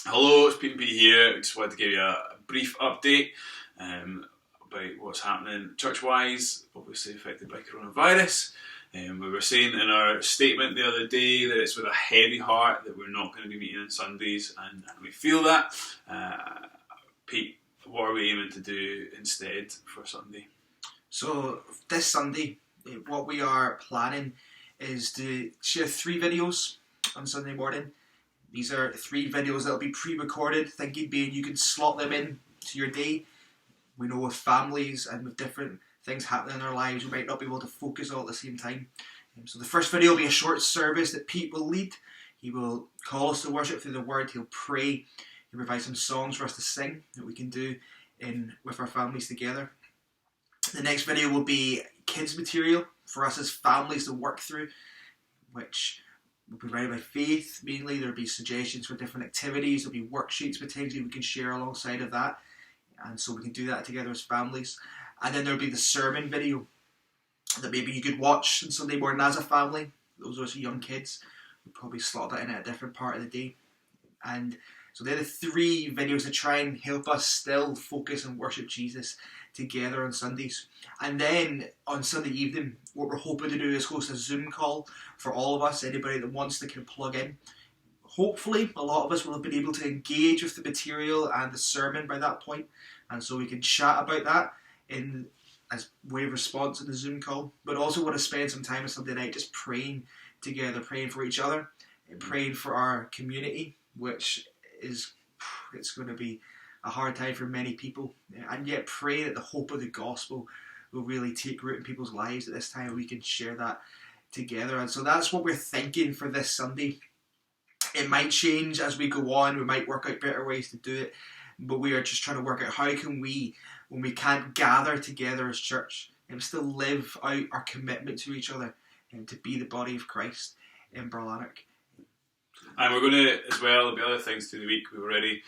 Hello, it's Pete and Pete here. I just wanted to give you a brief update about what's happening church-wise, obviously affected by coronavirus. We were saying in our statement the other day that it's with a heavy heart that we're not going to be meeting on Sundays, and we feel that. Pete, what are we aiming to do instead for Sunday? So this Sunday, what we are planning is to share 3 videos on Sunday morning. These are 3 videos that will be pre-recorded, thinking being you can slot them in to your day. We know with families and with different things happening in our lives, we might not be able to focus all at the same time. So the first video will be a short service that Pete will lead. He will call us to worship through the Word. He'll pray. He'll provide some songs for us to sing that we can do with our families together. The next video will be kids material for us as families to work through, which will be provided by Faith mainly. There'll be suggestions for different activities. There'll be worksheets potentially we can share alongside of that, and so we can do that together as families. And then there'll be the sermon video that maybe you could watch on Sunday morning as a family. Those of us young kids would probably slot that in at a different part of the day. And so they're the 3 videos to try and help us still focus and worship Jesus together on Sundays. And then on Sunday evening, what we're hoping to do is host a Zoom call for all of us, anybody that wants to kind of plug in. Hopefully, a lot of us will have been able to engage with the material and the sermon by that point, and so we can chat about that as way of response in the Zoom call. But also want to spend some time on Sunday night just praying together, praying for each other, and praying for our community, which it's going to be a hard time for many people, and yet pray that the hope of the gospel will really take root in people's lives at this time. We can share that together, and so that's what we're thinking for this Sunday. It might change as we go on. We might work out better ways to do it, but we are just trying to work out how can we, when we can't gather together as church, and still live out our commitment to each other and to be the body of Christ in Barlanark. And we're going to, as well, there'll be other things through the week. We've already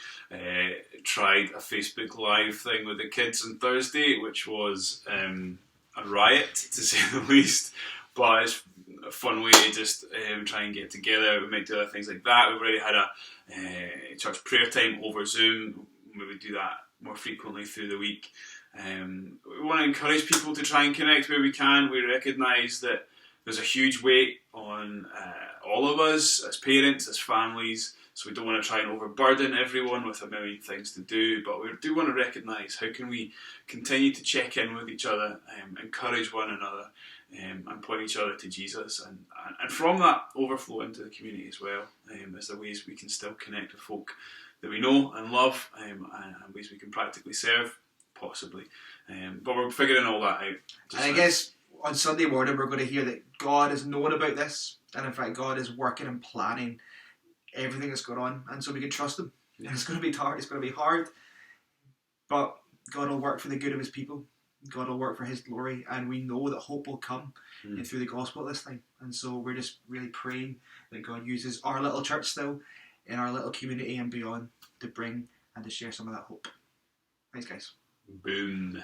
tried a Facebook Live thing with the kids on Thursday, which was a riot, to say the least. But it's a fun way to just try and get together. We might do other things like that. We've already had a church prayer time over Zoom. We would do that more frequently through the week. We want to encourage people to try and connect where we can. We recognise that there's a huge weight on all of us as parents, as families, so we don't want to try and overburden everyone with a million things to do, but we do want to recognise how can we continue to check in with each other, encourage one another, and point each other to Jesus, and from that overflow into the community as well. As there ways we can still connect with folk that we know and love, and ways we can practically serve, possibly. But we're figuring all that out. And I guess on Sunday morning we're going to hear that God has known about this, and in fact God is working and planning everything that's going on, and so we can trust Him. Yeah. It's going to be hard. It's going to be hard, but God will work for the good of His people. God will work for His glory, and we know that hope will come through the gospel this time. And so we're just really praying that God uses our little church still in our little community and beyond to bring and to share some of that hope. Thanks, guys. Boom.